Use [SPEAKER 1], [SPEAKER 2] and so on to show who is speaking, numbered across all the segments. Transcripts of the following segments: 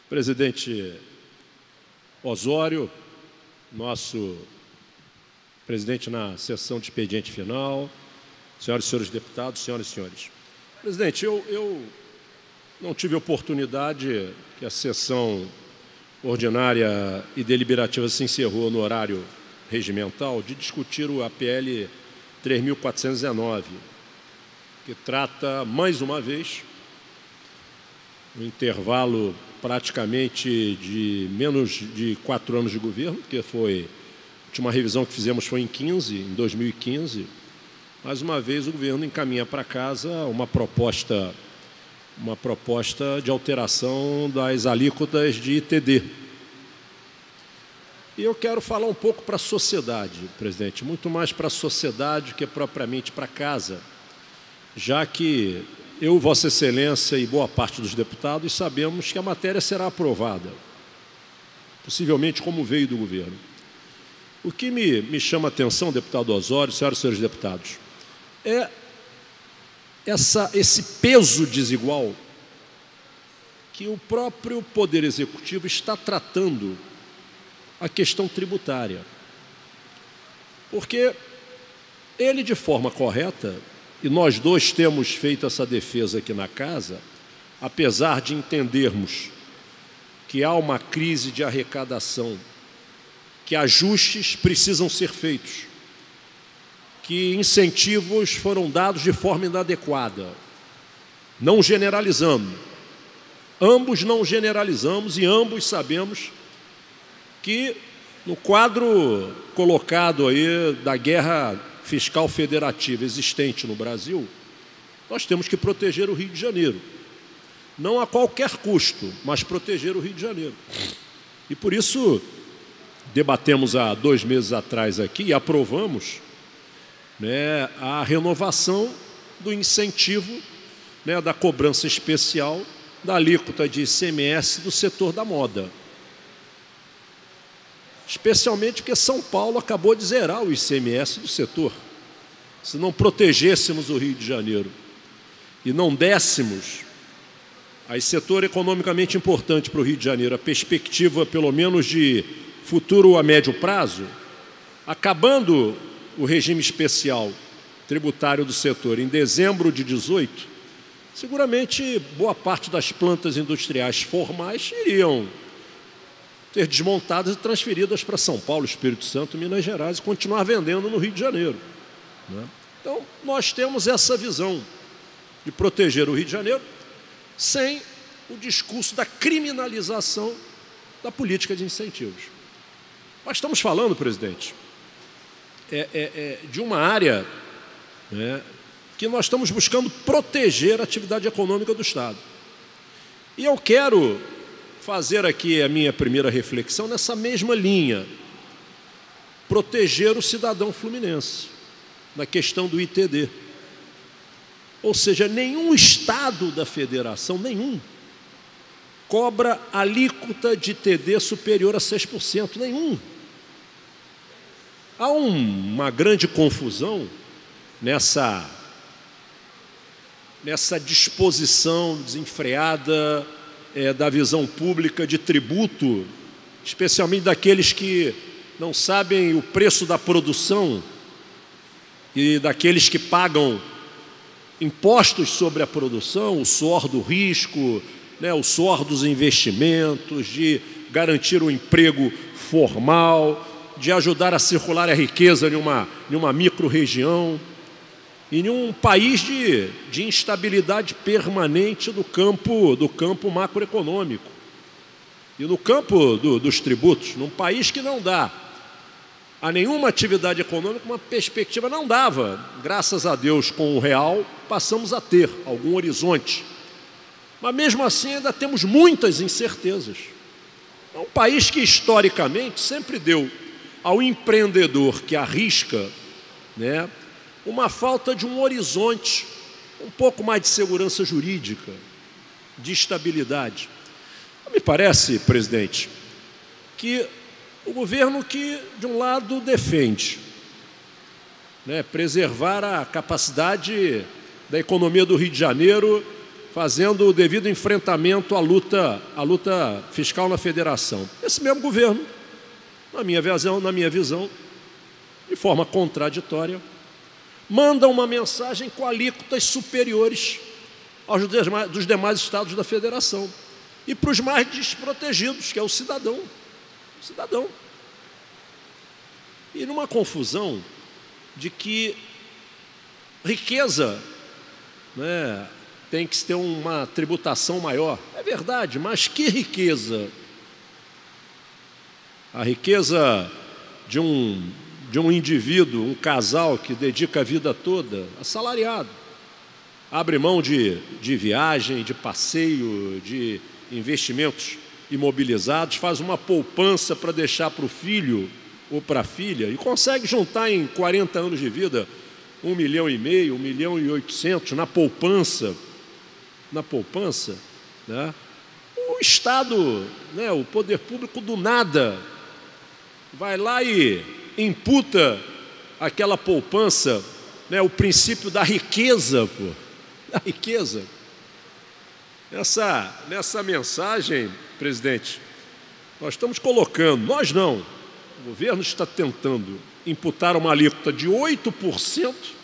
[SPEAKER 1] Presidente Osório, nosso presidente na sessão de expediente final, senhoras e senhores deputados, senhoras e senhores. Presidente, eu não tive oportunidade, que a sessão ordinária e deliberativa se encerrou no horário regimental, de discutir o APL 3.419, que trata, mais uma vez, um intervalo praticamente de menos de 4 anos de governo, porque a última revisão que fizemos foi em 2015, mais uma vez o governo encaminha para casa uma proposta de alteração das alíquotas de ITD. E eu quero falar um pouco para a sociedade, presidente, muito mais para a sociedade que propriamente para casa, já que eu, Vossa Excelência e boa parte dos deputados sabemos que a matéria será aprovada, possivelmente como veio do governo. O que me chama a atenção, deputado Osório, senhoras e senhores deputados, é esse peso desigual que o próprio Poder Executivo está tratando a questão tributária. Porque ele, de forma correta, e nós dois temos feito essa defesa aqui na casa, apesar de entendermos que há uma crise de arrecadação, que ajustes precisam ser feitos, que incentivos foram dados de forma inadequada. Não generalizamos. Ambos não generalizamos e ambos sabemos que no quadro colocado aí da guerra fiscal federativa existente no Brasil, nós temos que proteger o Rio de Janeiro. Não a qualquer custo, mas proteger o Rio de Janeiro. E por isso debatemos há 2 meses atrás aqui e aprovamos, a renovação do incentivo, da cobrança especial da alíquota de ICMS do setor da moda. Especialmente porque São Paulo acabou de zerar o ICMS do setor. Se não protegêssemos o Rio de Janeiro e não dessemos a esse setor economicamente importante para o Rio de Janeiro a perspectiva, pelo menos, de futuro a médio prazo, acabando o regime especial tributário do setor em dezembro de 2018, seguramente boa parte das plantas industriais formais iriam ser desmontadas e transferidas para São Paulo, Espírito Santo, Minas Gerais e continuar vendendo no Rio de Janeiro. Então, nós temos essa visão de proteger o Rio de Janeiro sem o discurso da criminalização da política de incentivos. Nós estamos falando, presidente, de uma área que nós estamos buscando proteger a atividade econômica do Estado. E eu quero fazer aqui a minha primeira reflexão nessa mesma linha, proteger o cidadão fluminense, na questão do ITD. Ou seja, nenhum Estado da Federação, nenhum, cobra alíquota de ITD superior a 6%, nenhum. Há uma grande confusão nessa disposição desenfreada da visão pública de tributo, especialmente daqueles que não sabem o preço da produção e daqueles que pagam impostos sobre a produção, o suor do risco, o suor dos investimentos, de garantir um emprego formal, de ajudar a circular a riqueza em uma micro-região e em um país de instabilidade permanente do campo macroeconômico e no campo dos tributos, num país que não dá a nenhuma atividade econômica uma perspectiva, não dava. Graças a Deus, com o real, passamos a ter algum horizonte. Mas mesmo assim ainda temos muitas incertezas. É um país que historicamente sempre deu ao empreendedor que arrisca, uma falta de um horizonte, um pouco mais de segurança jurídica, de estabilidade. Me parece, presidente, que o governo que, de um lado, defende preservar a capacidade da economia do Rio de Janeiro, fazendo o devido enfrentamento à luta fiscal na federação. Esse mesmo governo, na minha visão, de forma contraditória, manda uma mensagem com alíquotas superiores dos demais estados da federação e para os mais desprotegidos, que é o cidadão. E numa confusão de que riqueza, né, tem que ter uma tributação maior. É verdade, mas que riqueza? A riqueza de um indivíduo, um casal que dedica a vida toda, assalariado, abre mão de viagem, de passeio, de investimentos imobilizados, faz uma poupança para deixar para o filho ou para a filha e consegue juntar em 40 anos de vida 1,5 milhão, 1,8 milhão na poupança, né? O Estado, né, o poder público do nada vai lá e imputa aquela poupança, né, o princípio da riqueza, da riqueza. Nessa mensagem, presidente, nós estamos colocando, nós não, o governo está tentando imputar uma alíquota de 8%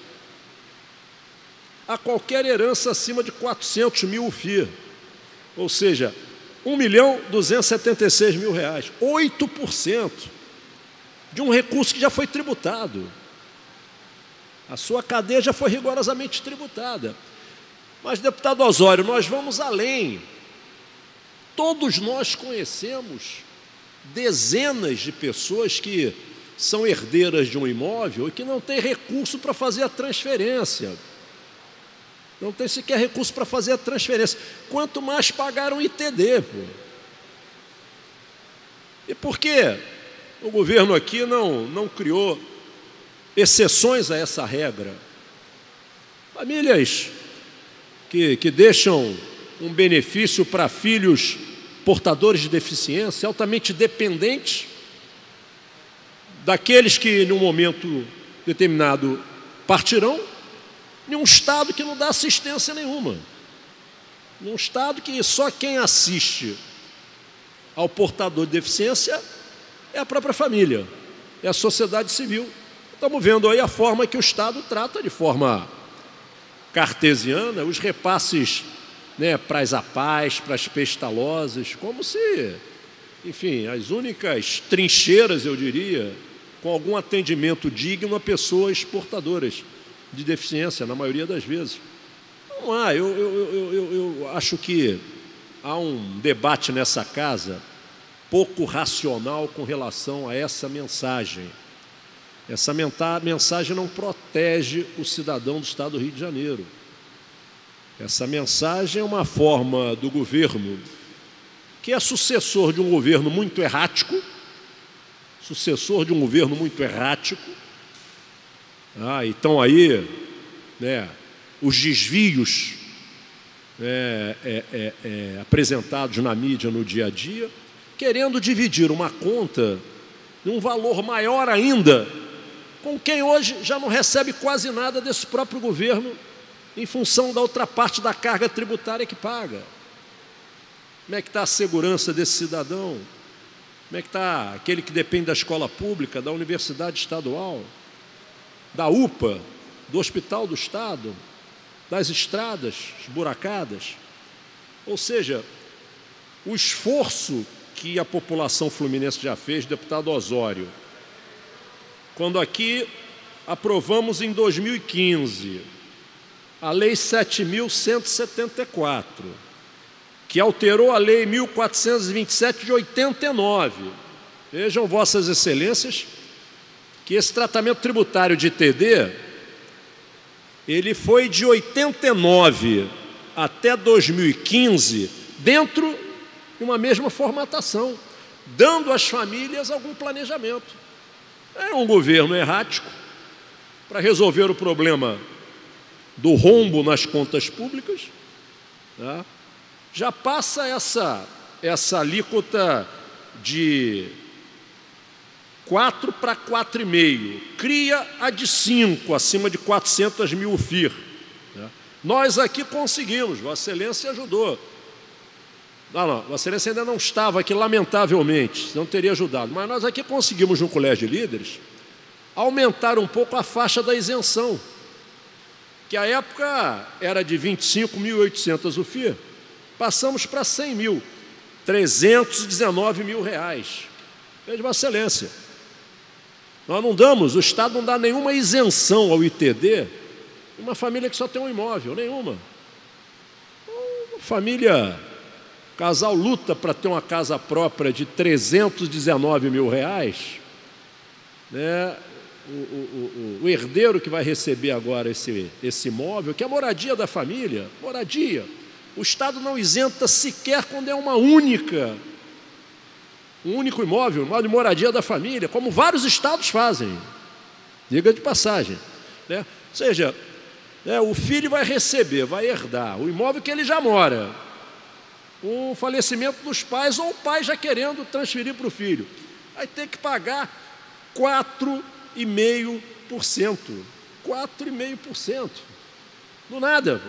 [SPEAKER 1] a qualquer herança acima de 400 mil FII, ou seja, R$1.276.000, 8% de um recurso que já foi tributado. A sua cadeia já foi rigorosamente tributada. Mas, deputado Osório, nós vamos além. Todos nós conhecemos dezenas de pessoas que são herdeiras de um imóvel e que não têm recurso para fazer a transferência. Não tem sequer recurso para fazer a transferência. Quanto mais pagaram ITD. E por que o governo aqui não criou exceções a essa regra? Famílias que deixam um benefício para filhos portadores de deficiência, altamente dependentes, daqueles que, num momento determinado, partirão, em um Estado que não dá assistência nenhuma. Num Estado que só quem assiste ao portador de deficiência é a própria família, é a sociedade civil. Estamos vendo aí a forma que o Estado trata de forma cartesiana os repasses, né, para as APAES, para as pestalozes, como se, enfim, as únicas trincheiras, eu diria, com algum atendimento digno a pessoas portadoras de deficiência, na maioria das vezes. Não há, eu acho que há um debate nessa casa pouco racional com relação a essa mensagem. Essa mensagem não protege o cidadão do Estado do Rio de Janeiro. Essa mensagem é uma forma do governo, que é sucessor de um governo muito errático, então aí, né, os desvios apresentados na mídia no dia a dia, querendo dividir uma conta de um valor maior ainda, com quem hoje já não recebe quase nada desse próprio governo, em função da outra parte da carga tributária que paga. Como é que está a segurança desse cidadão? Como é que está aquele que depende da escola pública, da universidade estadual, da UPA, do Hospital do Estado, das estradas esburacadas? Ou seja, o esforço que a população fluminense já fez, deputado Osório, quando aqui aprovamos em 2015 a Lei 7.174, que alterou a Lei 1.427 de 89. Vejam, vossas excelências, que esse tratamento tributário de ITD, ele foi de 89 até 2015, dentro de uma mesma formatação, dando às famílias algum planejamento. É um governo errático para resolver o problema do rombo nas contas públicas, tá? Já passa essa alíquota de 4 para 4,5, cria a de 5, acima de 400 mil FII, né? Nós aqui conseguimos, Vossa Excelência ajudou. Não, Vossa Excelência ainda não estava aqui, lamentavelmente, não teria ajudado. Mas nós aqui conseguimos, no Colégio de Líderes, aumentar um pouco a faixa da isenção, que à época era de 25.800 o FII, passamos para 100 mil, 319 mil reais. Veja, Vossa Excelência, nós não damos, o Estado não dá nenhuma isenção ao ITD, uma família que só tem um imóvel, nenhuma. Uma família, casal luta para ter uma casa própria de 319 mil reais, né? O herdeiro que vai receber agora esse imóvel, que é a moradia da família, moradia, o Estado não isenta sequer quando é um único imóvel, de moradia da família, como vários estados fazem, diga de passagem, né? Ou seja, o filho vai receber, vai herdar o imóvel que ele já mora, um falecimento dos pais, ou o pai já querendo transferir para o filho, aí tem que pagar 4,5%. 4,5%. Do nada.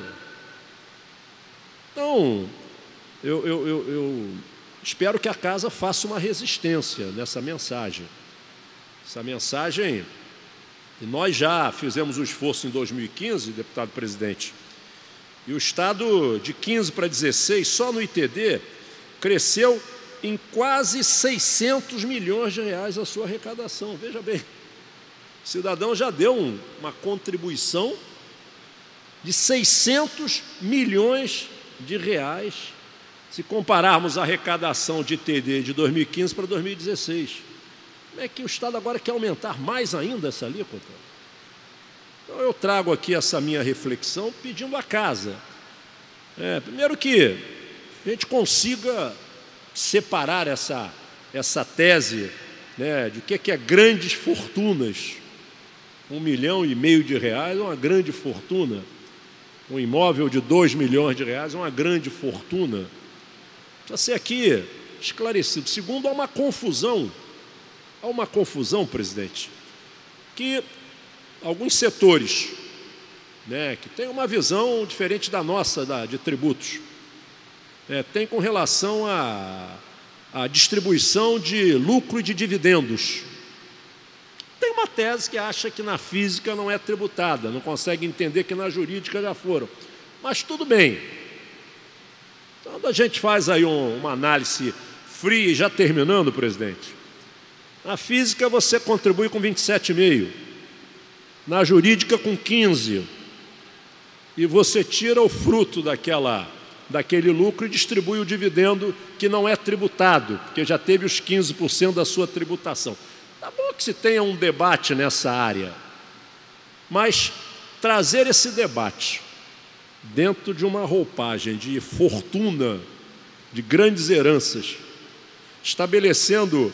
[SPEAKER 1] Então, eu espero que a casa faça uma resistência nessa mensagem. Essa mensagem, e nós já fizemos o esforço em 2015, deputado presidente, e o Estado de 15 para 16, só no ITD, cresceu em quase 600 milhões de reais a sua arrecadação. Veja bem, o cidadão já deu uma contribuição de 600 milhões de reais, se compararmos a arrecadação de ITD de 2015 para 2016. Como é que o Estado agora quer aumentar mais ainda essa alíquota? Então eu trago aqui essa minha reflexão pedindo a casa. Primeiro que a gente consiga separar essa tese, né, de que é grandes fortunas. 1,5 milhão de reais é uma grande fortuna. Um imóvel de 2 milhões de reais é uma grande fortuna. Precisa ser aqui esclarecido. Segundo, há uma confusão, presidente, que alguns setores, né, que têm uma visão diferente da nossa, de tributos, tem com relação à distribuição de lucro e de dividendos. Tem uma tese que acha que na física não é tributada, não consegue entender que na jurídica já foram. Mas tudo bem. Então, a gente faz aí uma análise fria, já terminando, presidente. Na física você contribui com 27,5%, na jurídica com 15%, e você tira o fruto daquele lucro e distribui o dividendo que não é tributado, porque já teve os 15% da sua tributação. Tá bom que se tenha um debate nessa área, mas trazer esse debate dentro de uma roupagem de fortuna, de grandes heranças, estabelecendo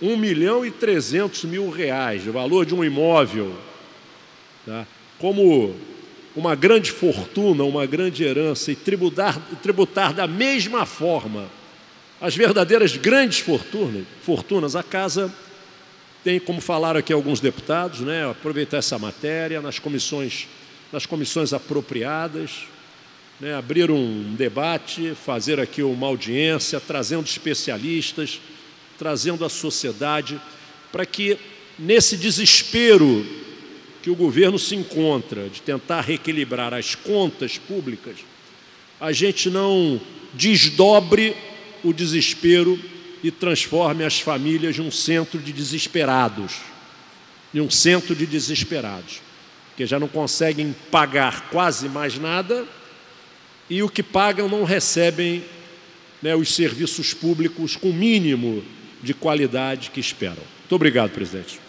[SPEAKER 1] 1.300.000 reais, o valor de um imóvel, tá, como uma grande fortuna, uma grande herança, e tributar da mesma forma as verdadeiras grandes fortunas, a casa tem, como falaram aqui alguns deputados, né, aproveitar essa matéria nas comissões apropriadas, né, abrir um debate, fazer aqui uma audiência, trazendo especialistas, trazendo a sociedade, para que nesse desespero que o governo se encontra de tentar reequilibrar as contas públicas, a gente não desdobre o desespero e transforme as famílias em um centro de desesperados, que já não conseguem pagar quase mais nada e o que pagam não recebem, né, os serviços públicos com o mínimo de qualidade que esperam. Muito obrigado, presidente.